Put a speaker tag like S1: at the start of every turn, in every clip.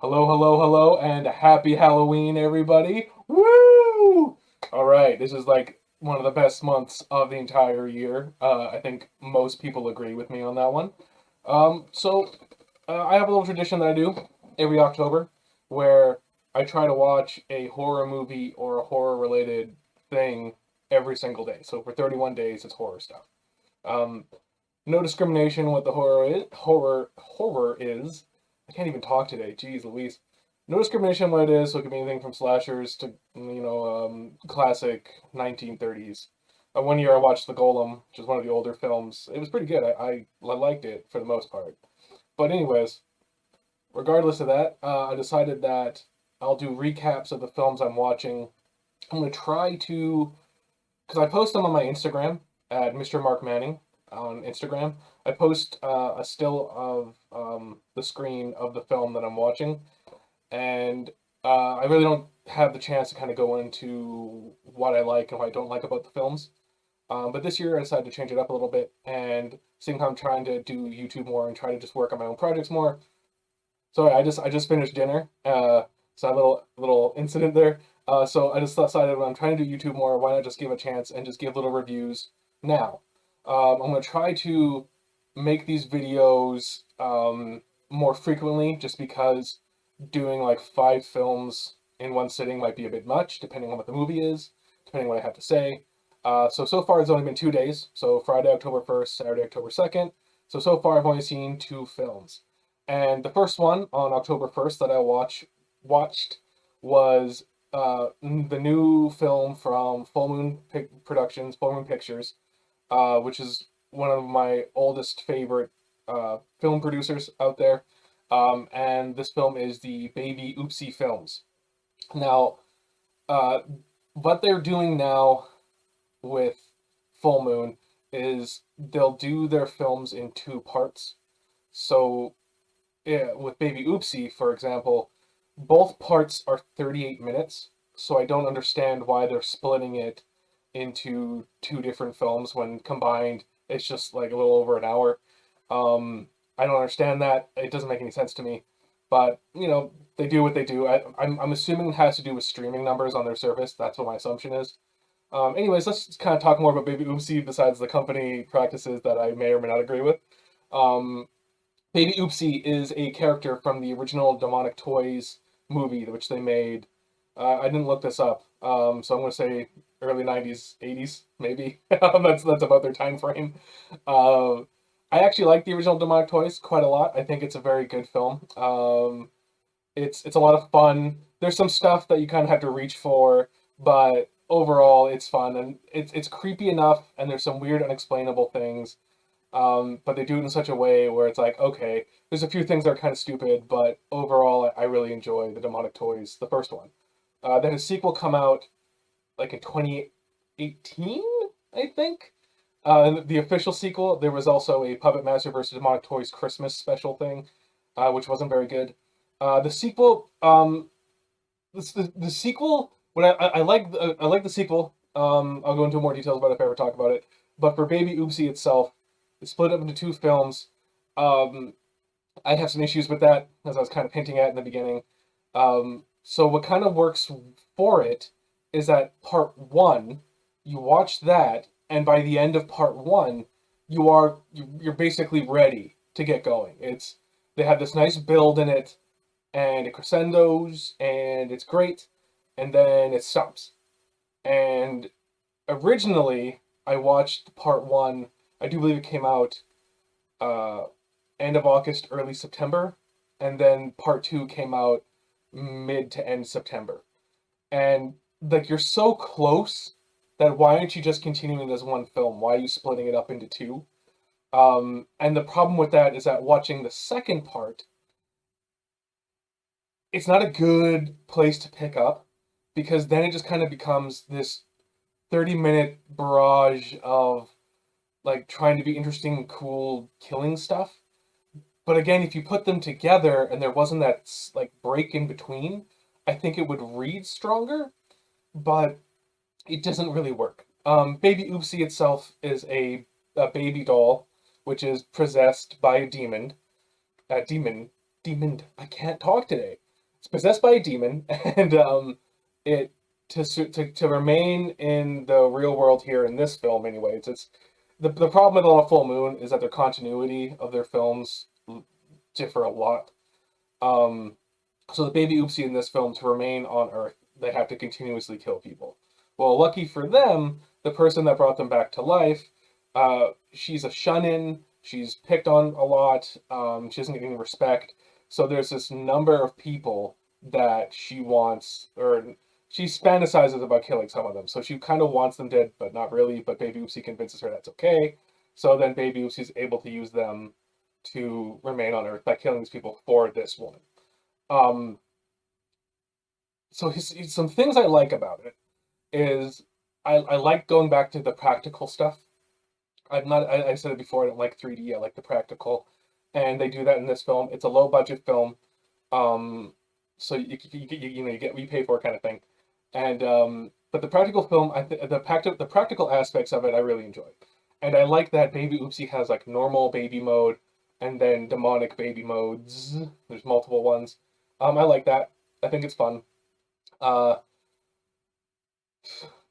S1: Hello, hello, hello, and happy Halloween, everybody! Woo! All right, this is like one of the best months of the entire year. I think most people agree with me on that one. I have a little tradition that I do every October where I try to watch a horror movie or a horror related thing every single day. So for 31 days, it's horror stuff. Um, no discrimination what the horror is. I can't even talk today. Jeez Louise. No discrimination what it is. So it could be anything from slashers to classic 1930s. One year I watched The Golem, which is one of the older films. It was pretty good. I liked it for the most part. But anyways, regardless of that, I decided that I'll do recaps of the films I'm watching. I'm gonna try to because I post them on my Instagram at Mr. Mark Manning on Instagram. I post a still of the screen of the film that I'm watching, and I really don't have the chance to kind of go into what I like and what I don't like about the films. But this year I decided to change it up a little bit, and same time trying to do YouTube more and try to just work on my own projects more. So I just finished dinner. So a little incident there. So I just decided when I'm trying to do YouTube more, why not just give a chance and just give little reviews now. I'm gonna try to make these videos more frequently, just because doing like 5 films in one sitting might be a bit much, depending on what the movie is, depending on what I have to say. So far it's only been 2 days. So Friday, October 1st, Saturday, October 2nd. So far I've only seen 2 films. And the first one on October 1st that I watched was the new film from Productions, Full Moon Pictures, which is one of my oldest favorite film producers out there. And this film is the Baby Oopsie films. Now, uh, what they're doing now with Full Moon is they'll do their films in 2 parts. So yeah, with Baby Oopsie, for example, both parts are 38 minutes, so I don't understand why they're splitting it into 2 different films when combined it's just like a little over an hour. I don't understand that. It doesn't make any sense to me. But, they do what they do. I'm assuming it has to do with streaming numbers on their service. That's what my assumption is. Anyways, let's just kind of talk more about Baby Oopsie besides the company practices that I may or may not agree with. Um, Baby Oopsie is a character from the original Demonic Toys movie, which they made. I didn't look this up, so I'm going to say early 90s, 80s, maybe. That's about their time frame. Uh, I actually like the original Demonic Toys quite a lot. I think it's a very good film. It's a lot of fun. There's some stuff that you kind of have to reach for, but overall it's fun and it's creepy enough, and there's some weird, unexplainable things, but they do it in such a way where it's like, okay, there's a few things that are kind of stupid, but overall, I really enjoy the Demonic Toys, the first one. Then a sequel come out like in 2018, I think. The official sequel, there was also a Puppet Master versus Demonic Toys Christmas special thing, which wasn't very good. The sequel, the sequel, when I like the sequel. I'll go into more details about it if I ever talk about it. But for Baby Oopsie itself, it's split up into 2 films. Um, I have some issues with that, as I was kind of hinting at in the beginning. So what kind of works for it is that part one, you watch that, and by the end of part one, you're basically ready to get going. They have this nice build in it, and it crescendos, and it's great, and then it stops. And originally, I watched part one. I do believe it came out uh, end of August, early September, and then part two came out mid to end September. And like you're so close that why aren't you just continuing as one film? Why are you splitting it up into 2? And the problem with that is that watching the second part, it's not a good place to pick up, because then it just kind of becomes this 30-minute barrage of like trying to be interesting, cool, killing stuff. But again, if you put them together and there wasn't that like break in between, I think it would read stronger, but it doesn't really work. Baby Oopsie itself is a baby doll, which is possessed by a demon. Demon. I can't talk today. It's possessed by a demon, and it to remain in the real world here in this film, anyways. It's the problem with a lot of Full Moon is that their continuity of their films differ a lot. Um, so the baby Oopsie in this film, to remain on Earth, they have to continuously kill people. Well, lucky for them, the person that brought them back to life, she's a shun-in. She's picked on a lot. She doesn't get any respect. So there's this number of people that she wants, or she fantasizes about killing some of them. So she kind of wants them dead, but not really. But Baby Oopsie convinces her that's okay. So then Baby Oopsie's able to use them to remain on Earth by killing these people for this woman. Um, so some things I like about it is I like going back to the practical stuff. I said it before, I don't like 3D, I like the practical. And they do that in this film. It's a low budget film. Um, so you get what you pay for kind of thing. And but the practical film, the practical aspects of it, I really enjoy. And I like that Baby Oopsie has like normal baby mode and then demonic baby modes. There's multiple ones. I like that. I think it's fun. Uh,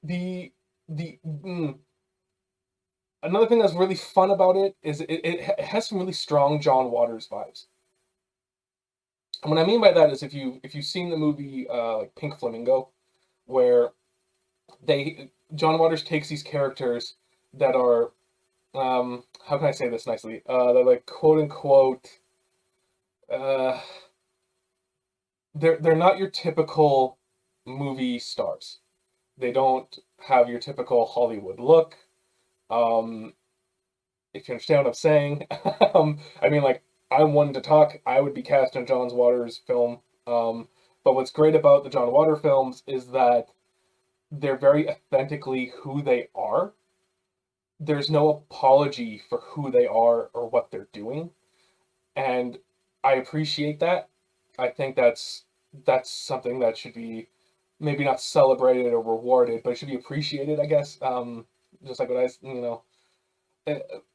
S1: the the Another thing that's really fun about it is it has some really strong John Waters vibes. And what I mean by that is if you've seen the movie like Pink Flamingo, where they John Waters takes these characters that are how can I say this nicely? They're like quote unquote uh they're not your typical movie stars. They don't have your typical Hollywood look. Um, if you understand what I'm saying. I mean, like, I'm one to talk. I would be cast in John Waters' film. But what's great about the John Waters films is that they're very authentically who they are. There's no apology for who they are or what they're doing, and I appreciate that. I think that's something that should be maybe not celebrated or rewarded, but it should be appreciated, I guess. Just like what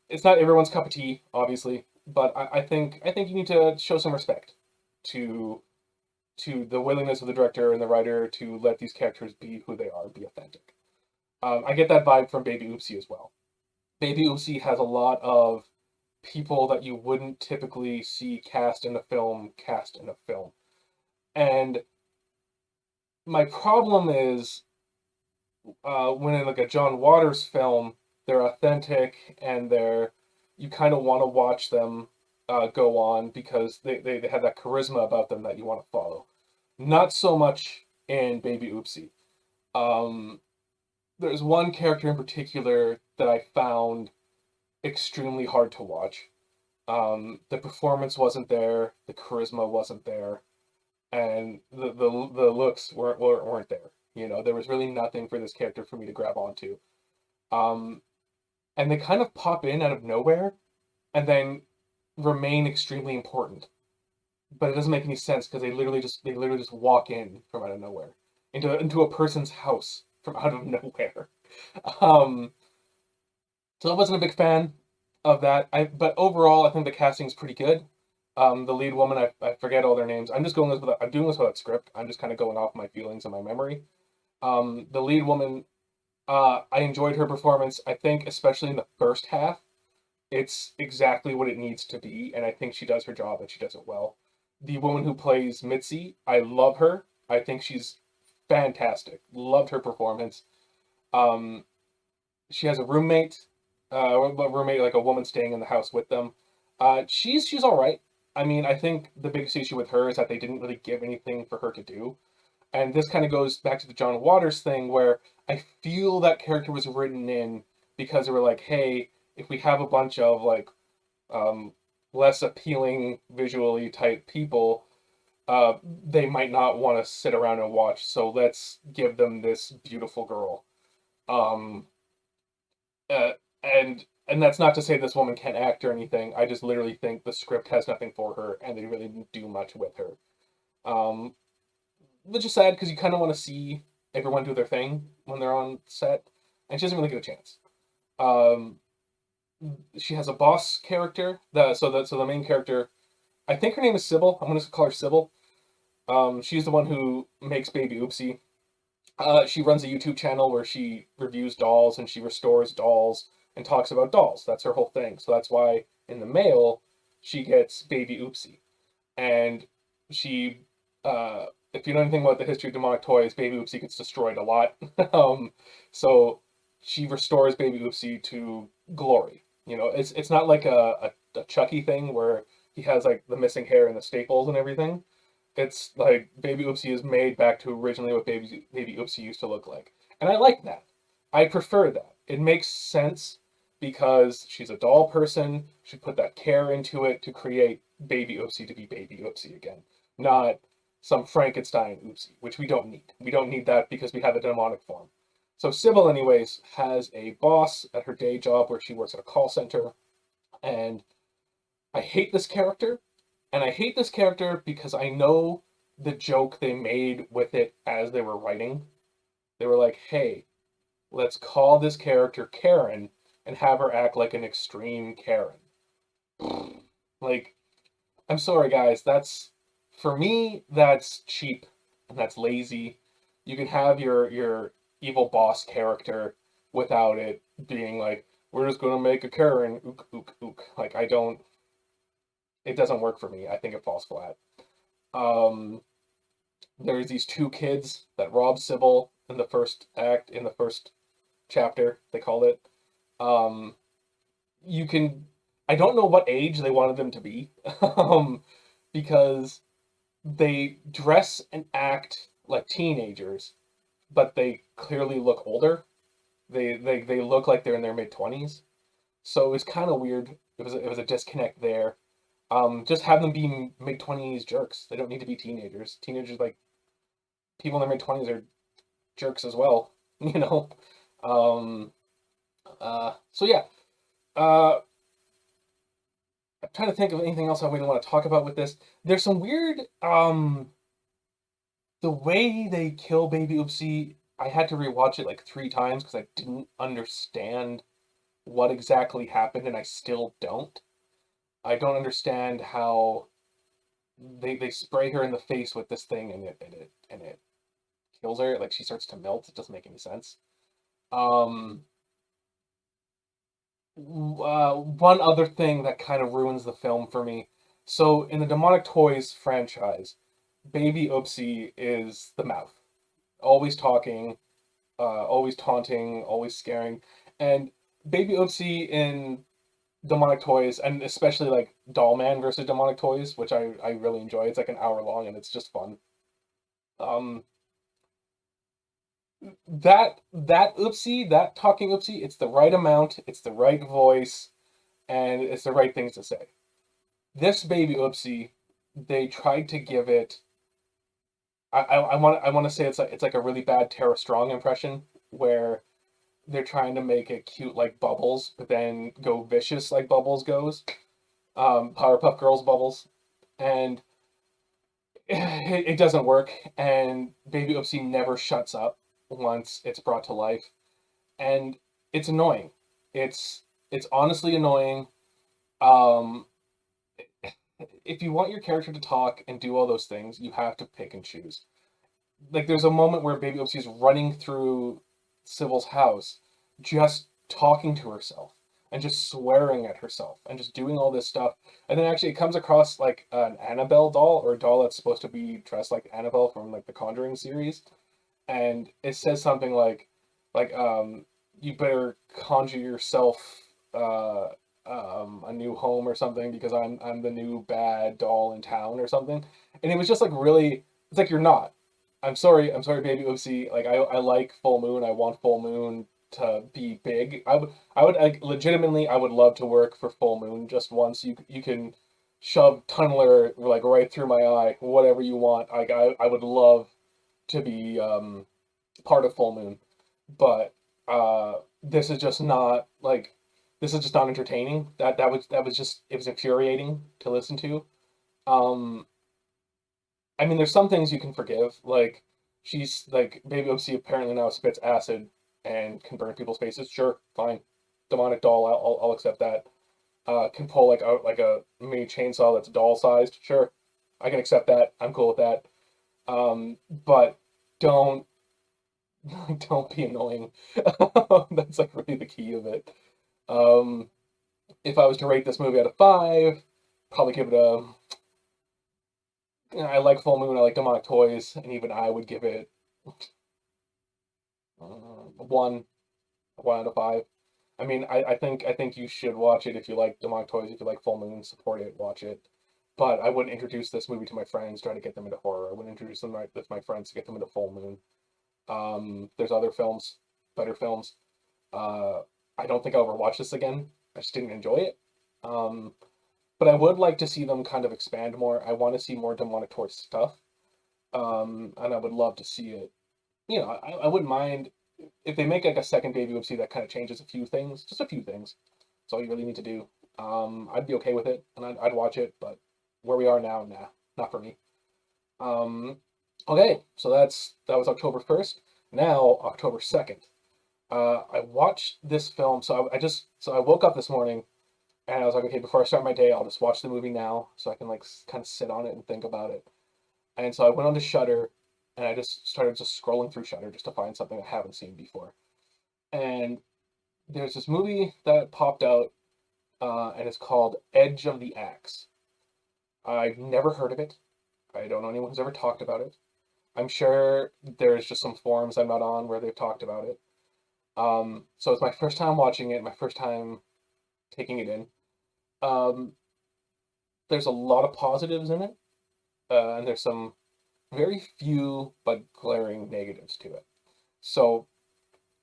S1: it's not everyone's cup of tea, obviously, but I think you need to show some respect to the willingness of the director and the writer to let these characters be who they are, be authentic. I get that vibe from Baby Oopsie as well. Baby Oopsie has a lot of people that you wouldn't typically see cast in a film. And my problem is when in like a John Waters film, they're authentic and you kind of want to watch them go on because they have that charisma about them that you want to follow. Not so much in Baby Oopsie. Um, there's one character in particular that I found extremely hard to watch. The performance wasn't there, the charisma wasn't there, and the looks weren't there. You know, there was really nothing for this character for me to grab onto. Um, and they kind of pop in out of nowhere and then remain extremely important. But it doesn't make any sense because they literally just walk in from out of nowhere into a person's house from out of nowhere. Um, so I wasn't a big fan of that. But overall I think the casting is pretty good. The lead woman, I forget all their names. I'm doing this without script. I'm just kind of going off my feelings and my memory. The lead woman, I enjoyed her performance. I think especially in the first half, it's exactly what it needs to be, and I think she does her job and she does it well. The woman who plays Mitzi, I love her. I think she's fantastic. Loved her performance. Um, she has a roommate, like a woman staying in the house with them. She's all right. I mean, I think the biggest issue with her is that they didn't really give anything for her to do. And this kind of goes back to the John Waters thing where I feel that character was written in because they were like, hey, if we have a bunch of like um, less appealing visually type people, they might not want to sit around and watch. So let's give them this beautiful girl. Um, uh, and that's not to say this woman can't act or anything. I just literally think the script has nothing for her, and they really didn't do much with her. Um, which is sad because you kind of want to see everyone do their thing when they're on set, and she doesn't really get a chance. Um, she has a boss character. The main character, I think her name is Sybil. I'm gonna call her Sybil. She's the one who makes Baby Oopsie. She runs a YouTube channel where she reviews dolls and she restores dolls and talks about dolls. That's her whole thing. So that's why in the mail she gets Baby Oopsie. And she, if you know anything about the history of demonic toys, Baby Oopsie gets destroyed a lot. So she restores Baby Oopsie to glory. You know, it's not like a Chucky thing where he has like the missing hair and the staples and everything. It's like Baby Oopsie is made back to originally what Baby Oopsie used to look like. And I like that. I prefer that. It makes sense because she's a doll person. She put that care into it to create Baby Oopsie to be Baby Oopsie again, not some Frankenstein Oopsie, which we don't need. We don't need that because we have a demonic form. So Sybil, anyways, has a boss at her day job where she works at a call center, and I hate this character, and I hate this character because I know the joke they made with it as they were writing. They were like, hey, let's call this character Karen and have her act like an extreme Karen. Like, I'm sorry, guys. That's for me. That's cheap and that's lazy. You can have your evil boss character without it being like we're just gonna make a Karen. Ook ook ook. Like I don't. It doesn't work for me. I think it falls flat. Um, there's these two kids that rob Sybil in the first act, in the first chapter. They called it. Um, you can. I don't know what age they wanted them to be, because they dress and act like teenagers, but they clearly look older. They look like they're in their mid-20s. So it was kind of weird. It was a disconnect there. Just have them be mid-20s jerks. They don't need to be teenagers. Teenagers, like people in their mid-20s, are jerks as well. You know. Um, so yeah. Uh, I'm trying to think of anything else I really want to talk about with this. There's some weird the way they kill Baby Oopsie, I had to rewatch it like 3 times because I didn't understand what exactly happened, and I still don't. I don't understand how they spray her in the face with this thing and it kills her. Like she starts to melt. It doesn't make any sense. Um, one other thing that kind of ruins the film for me. So in the Demonic Toys franchise, Baby Oopsie is the mouth, always talking, always taunting, always scaring. And Baby Oopsie in Demonic Toys, and especially like Doll Man versus Demonic Toys, which I really enjoy. It's like an hour long and it's just fun. Um, that Oopsie, that talking Oopsie, it's the right amount, it's the right voice, and it's the right things to say. This Baby Oopsie, they tried to give it. I want to say it's like a really bad Tara Strong impression where they're trying to make it cute like Bubbles, but then go vicious like Bubbles goes. Powerpuff Girls Bubbles, and it doesn't work. And Baby Oopsie never shuts up once it's brought to life, and it's annoying. It's honestly annoying. Um, if you want your character to talk and do all those things, you have to pick and choose. Like there's a moment where Baby Oopsie is running through Sybil's house, just talking to herself and just swearing at herself and just doing all this stuff. And then actually it comes across like an Annabelle doll or a doll that's supposed to be dressed like Annabelle from like the Conjuring series, and it says something like you better conjure yourself uh a new home or something because I'm the new bad doll in town or something. And it was just like really, it's like you're not. I'm sorry, Baby Oopsie. Like I like Full Moon. I want Full Moon to be big. I would like, legitimately. I would love to work for Full Moon just once. You can shove Tunneler like right through my eye, whatever you want. Like I would love to be part of Full Moon, but this is just not like this is just not entertaining. That was just it was infuriating to listen to. Um, I mean, there's some things you can forgive. Like she's like Baby Oopsie apparently now spits acid and can burn people's faces. Sure, fine. Demonic doll, I'll accept that. Can pull like a mini chainsaw that's doll sized. Sure, I can accept that. I'm cool with that. But don't don't be annoying. That's like really the key of it. Um, if I was to rate this movie out of five, probably give it a. I like Full Moon. I like Demonic Toys, and even I would give it one, 1 out of 5. I mean, I think you should watch it if you like Demonic Toys. If you like Full Moon, support it, watch it. But I wouldn't introduce this movie to my friends, trying to get them into horror. I wouldn't introduce them with my friends to get them into Full Moon. There's other films, better films. Uh, I don't think I'll ever watch this again. I just didn't enjoy it. Um, but I would like to see them kind of expand more. I want to see more Demonic Toys stuff. And I would love to see it. I wouldn't mind if they make like a second Baby Oopsie that kind of changes a few things, just a few things. That's all you really need to do. I'd be okay with it, and I'd watch it. But where we are now, nah, not for me. Um, okay, so that was October 1st. Now October 2nd. I watched this film. So I woke up this morning and I was like, okay, before I start my day, I'll just watch the movie now, so I can like kind of sit on it and think about it. And so I went on to Shudder, and I just started just scrolling through Shudder just to find something I haven't seen before. And there's this movie that popped out, and it's called Edge of the Axe. I've never heard of it. I don't know anyone who's ever talked about it. I'm sure there's just some forums I'm not on where they've talked about it. So it's my first time watching it, my first time taking it in. Um, there's a lot of positives in it, and there's some very few but glaring negatives to it. So,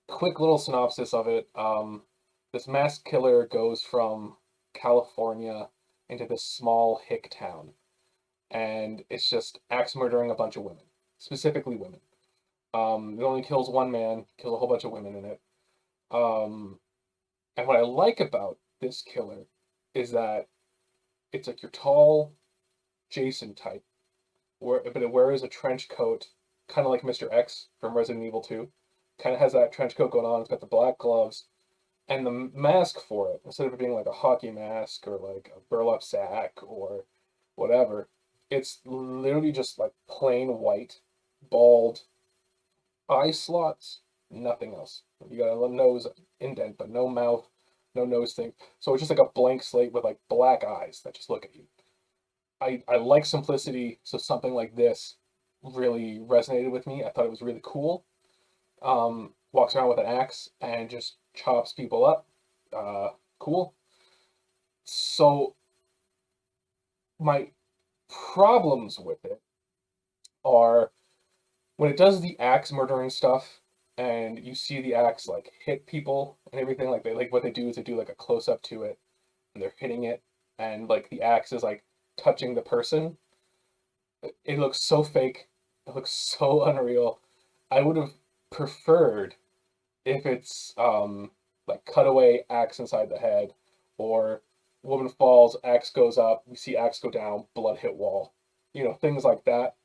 S1: quick little synopsis of it. This mass killer goes from California into this small hick town, and it's just axe murdering a bunch of women, specifically women. It only kills one man, kills a whole bunch of women in it. Um, and what I like about this killer is that it's like your tall Jason type, but it wears a trench coat, kind of like Mr. X from Resident Evil 2. Kind of has that trench coat going on. It's got the black gloves and the mask for it. Instead of it being like a hockey mask or like a burlap sack or whatever, it's literally just like plain white, bald eye slots, nothing else. You got a nose indent, but no mouth, no nose thing. So it's just like a blank slate with like black eyes that just look at you. I like simplicity, so something like this really resonated with me. I thought it was really cool. Walks around with an axe and just chops people up. Cool. So my problems with it are when it does the axe murdering stuff, and you see the axe like hit people and everything. Like they like what they do is they do like a close up to it, and they're hitting it, and like the axe is like touching the person. It looks so fake. It looks so unreal. I would have preferred if it's like cutaway axe inside the head, or woman falls, axe goes up, we see axe go down, blood hit wall. Things like that.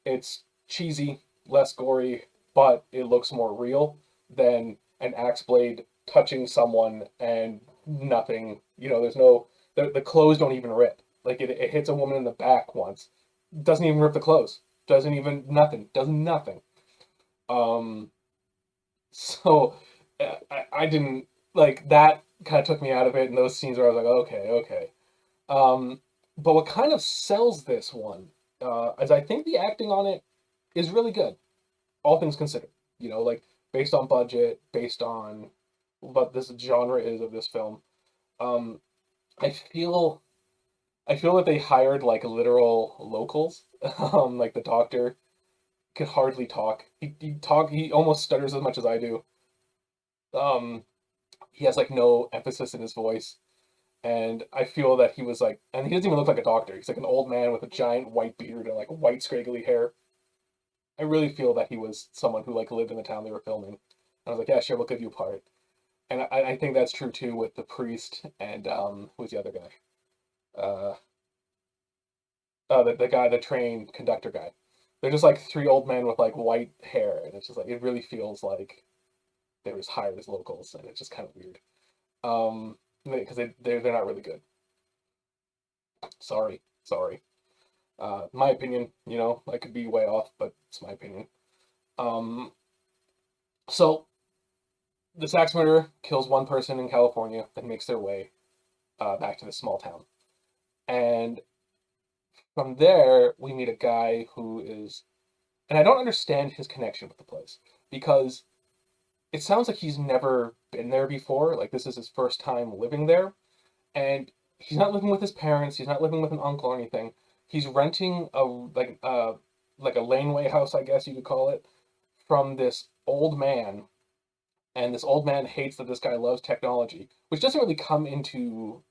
S1: It's cheesy, less gory, but it looks more real than an axe blade touching someone and nothing. There's no the clothes don't even rip. Like it hits a woman in the back once, doesn't even rip the clothes. Doesn't even nothing. Does nothing. Um, so I didn't like that. Kind of took me out of it, and those scenes where I was like, okay, okay. Um, but what kind of sells this one is I think the acting on it is really good, all things considered. Like based on budget, based on what this genre is of this film. Um, I feel I feel that they hired like literal locals. Like the doctor could hardly talk. He almost stutters as much as I do. Um, he has like no emphasis in his voice. And I feel that he was like, and he doesn't even look like a doctor. He's like an old man with a giant white beard and like white scraggly hair. I really feel that he was someone who like lived in the town they were filming. And I was like, yeah, sure, we'll give you a part. And I think that's true too with the priest and who's the other guy? Uh, the guy, the train conductor guy. They're just like three old men with like white hair, and it's just like it really feels like they were just hired as locals, and it's just kind of weird. Because they're not really good. Sorry, sorry. My opinion, I could be way off, but it's my opinion. Um, so this axe murderer kills one person in California, then makes their way back to this small town. And from there, we meet a guy who is, and I don't understand his connection with the place because it sounds like he's never been there before. Like this is his first time living there, and he's not living with his parents. He's not living with an uncle or anything. He's renting a laneway house, I guess you could call it, from this old man, and this old man hates that this guy loves technology, which doesn't really come into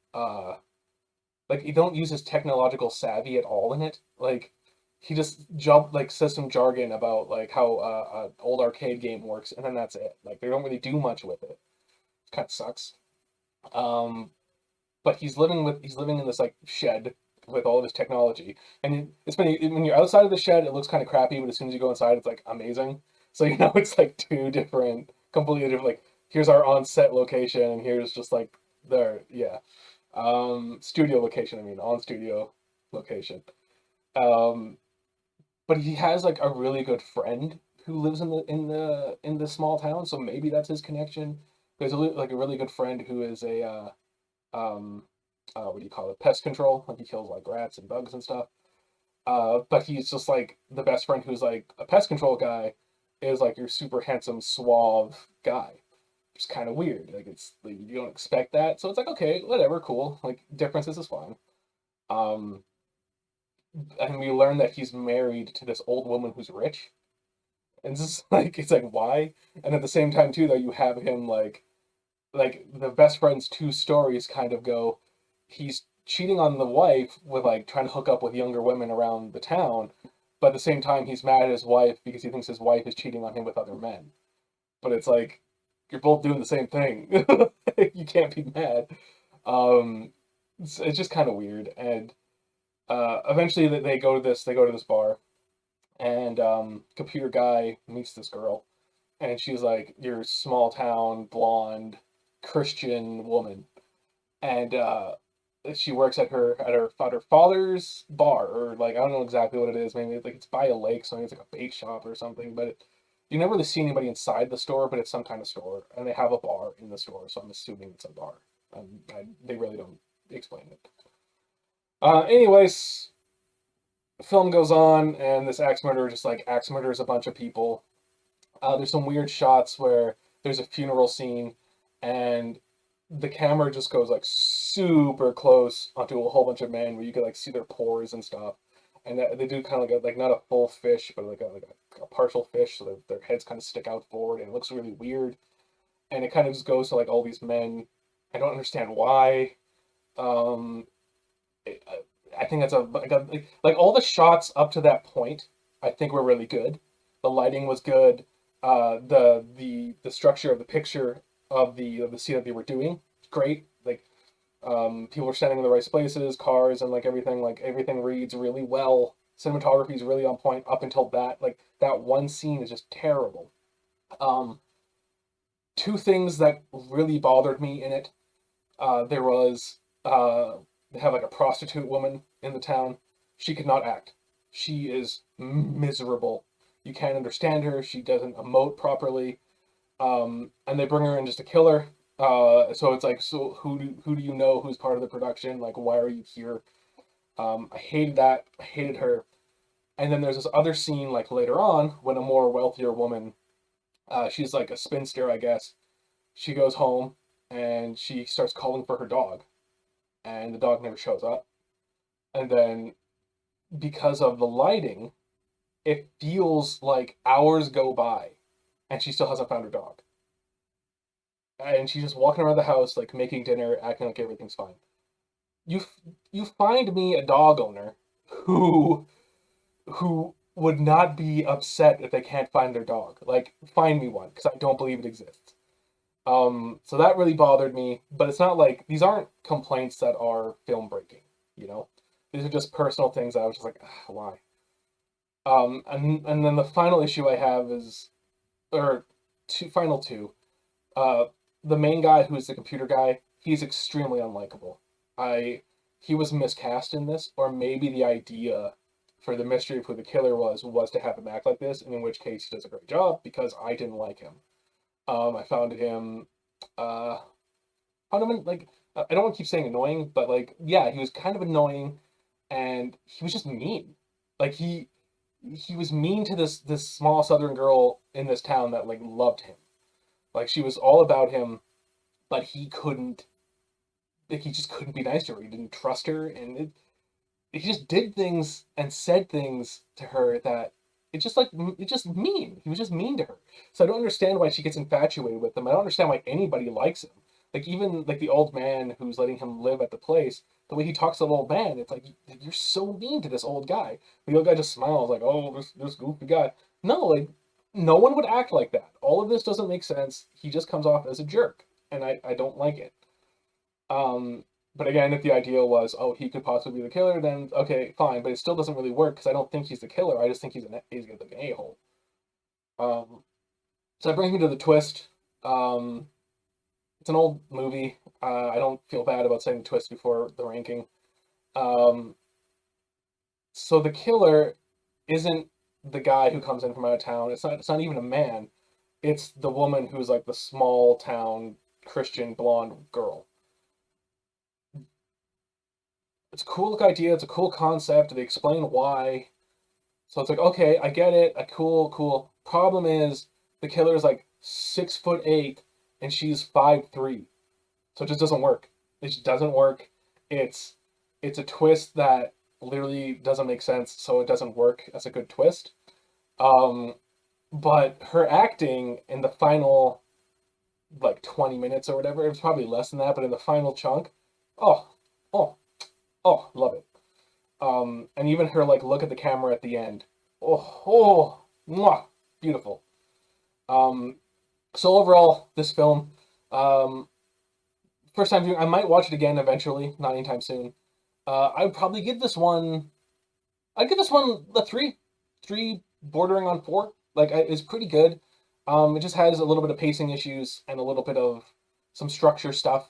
S1: like you don't use his technological savvy at all in it. Like he just says some jargon about like how an old arcade game works, and then that's it. Like they don't really do much with it. It kind of sucks. Um, but he's living in this like shed with all of his technology, and it's funny when you're outside of the shed, it looks kind of crappy, but as soon as you go inside, it's like amazing. So it's like two different, completely different. Like here's our on-set location, and here's just like their yeah, studio location. I mean, on studio location. Um, but he has like a really good friend who lives in the small town, so maybe that's his connection. There's like a really good friend who is a um, what do you call it? Pest control. Like he kills like rats and bugs and stuff. But he's just like the best friend who's like a pest control guy is like your super handsome, suave guy. It's kind of weird. Like it's like, you don't expect that, so it's like okay, whatever, cool. Like differences is fine. Um, and we learn that he's married to this old woman who's rich, and it's just like it's like why? And at the same time too, though, you have him like the best friend's two stories kind of go. He's cheating on the wife with like trying to hook up with younger women around the town, but at the same time he's mad at his wife because he thinks his wife is cheating on him with other men. But it's like you're both doing the same thing. You can't be mad. Um, it's just kind of weird. And eventually they go to this bar, and computer guy meets this girl, and she's like your small town blonde Christian woman, and she works at her father's bar, or like I don't know exactly what it is. Maybe like it's by a lake, so maybe it's like a bait shop or something. But you never really see anybody inside the store, but it's some kind of store, and they have a bar in the store, so I'm assuming it's a bar. They really don't explain it. Anyways, film goes on, and this axe murderer just like axe murders a bunch of people. There's some weird shots where there's a funeral scene, and the camera just goes like super close onto a whole bunch of men, where you can like see their pores and stuff. And they do kind of like not a full fish, but like a partial fish, so their heads kind of stick out forward, and it looks really weird. And it kind of just goes to like all these men. I don't understand why. Um, it, I think that's like all the shots up to that point. I think were really good. The lighting was good. The structure of the picture of the scene that they were doing, great. Like people were standing in the right places, cars and like everything reads really well. Cinematography is really on point up until that. Like that one scene is just terrible. Um, Two things that really bothered me in it. There was they have like a prostitute woman in the town. She could not act. She is miserable. You can't understand her. She doesn't emote properly. And they bring her in just to kill her. So it's like, so who do you know who's part of the production? Like, why are you here? I hated that. I hated her. And then there's this other scene like later on when a more wealthier woman, she's like a spinster, I guess. She goes home and she starts calling for her dog, and the dog never shows up. And then because of the lighting, it feels like hours go by and she still hasn't found her dog. And she's just walking around the house, like making dinner, acting like everything's fine. You you find me a dog owner who would not be upset if they can't find their dog. Like, find me one, because I don't believe it exists. So that really bothered me, but it's not like these aren't complaints that are film breaking, you know? These are just personal things that I was just like, why? And then the final issue I have is, or final two. Uh, the main guy who's the computer guy, he's extremely unlikable. I He was miscast in this, or maybe the idea. for the mystery of who the killer was to have him act like this, and in which case he does a great job because I didn't like him. I found him, uh, found him like I don't want to keep saying annoying, but like yeah, he was kind of annoying, and he was just mean. Like he was mean to this small southern girl in this town that like loved him. Like she was all about him, but he couldn't. Like he just couldn't be nice to her. He didn't trust her, and he just did things and said things to her that it just mean. He was just mean to her. So I don't understand why she gets infatuated with him. I don't understand why anybody likes him. Like even like the old man who's letting him live at the place, the way he talks to the old man, it's like you're so mean to this old guy. The old guy just smiles like, oh, this goofy guy. No, like no one would act like that. All of this doesn't make sense. He just comes off as a jerk, and I don't like it. Um, but again, if the idea was, oh, he could possibly be the killer, then okay, fine. But it still doesn't really work because I don't think he's the killer. I just think he's like an a hole. Um, so that brings me to the twist. Um, it's an old movie. I don't feel bad about saying the twist before the ranking. Um, so the killer isn't the guy who comes in from out of town. It's not even a man. It's the woman who's like the small town Christian blonde girl. It's a cool look idea. It's a cool concept. They explain why. So it's like, okay, I get it. A cool. Problem is the killer is like 6'8" and she's 5'3". So it just doesn't work. It just doesn't work. It's it's a twist that literally doesn't make sense, so it doesn't work as a good twist. Um, but her acting in the final like 20 minutes or whatever, it was probably less than that, but in the final chunk, oh, oh, love it. And even her like look at the camera at the end. Mwah, beautiful. Um, so overall, this film, um, first time viewing, I might watch it again eventually, not anytime soon. I would probably give this one. I'd give this one a three bordering on four. Like it's pretty good. It just has a little bit of pacing issues and a little bit of some structure stuff,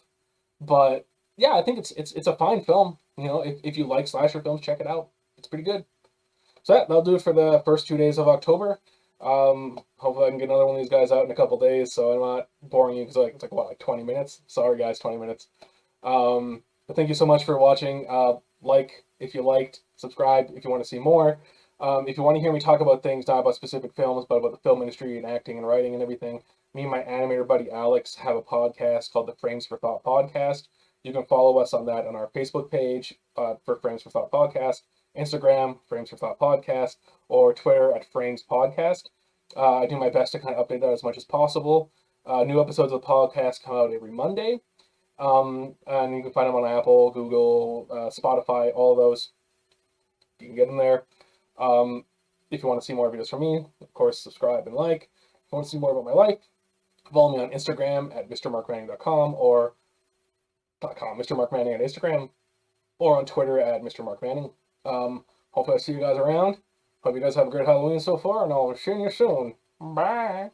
S1: but yeah, I think it's a fine film. You know, if you like slasher films, check it out. It's pretty good. So yeah, that'll do it for the first 2 days of October. Hopefully I can get another one of these guys out in a couple days, so I'm not boring you because like it's like what, like 20 minutes. Sorry guys, 20 minutes. But thank you so much for watching. Like if you liked, subscribe if you want to see more. If you want to hear me talk about things, not about specific films, but about the film industry and acting and writing and everything, me and my animator buddy Alex have a podcast called the Frames for Thought Podcast. You can follow us on that on our Facebook page for Frames for Thought Podcast, Instagram, Frames for Thought Podcast, or Twitter at Frames Podcast. I do my best to kind of update that as much as possible. New episodes of the podcast come out every Monday. And you can find them on Apple, Google, Spotify, all of those. You can get them there. If you want to see more videos from me, of course, subscribe and like. If you want to see more about my life, follow me on Instagram at mrmarkmanning.com or .com, Mr. Mark Manning on Instagram, or on Twitter at Mr. Mark Manning. Hopefully I see you guys around. Hope you guys have a great Halloween so far, and I'll see you soon. Bye.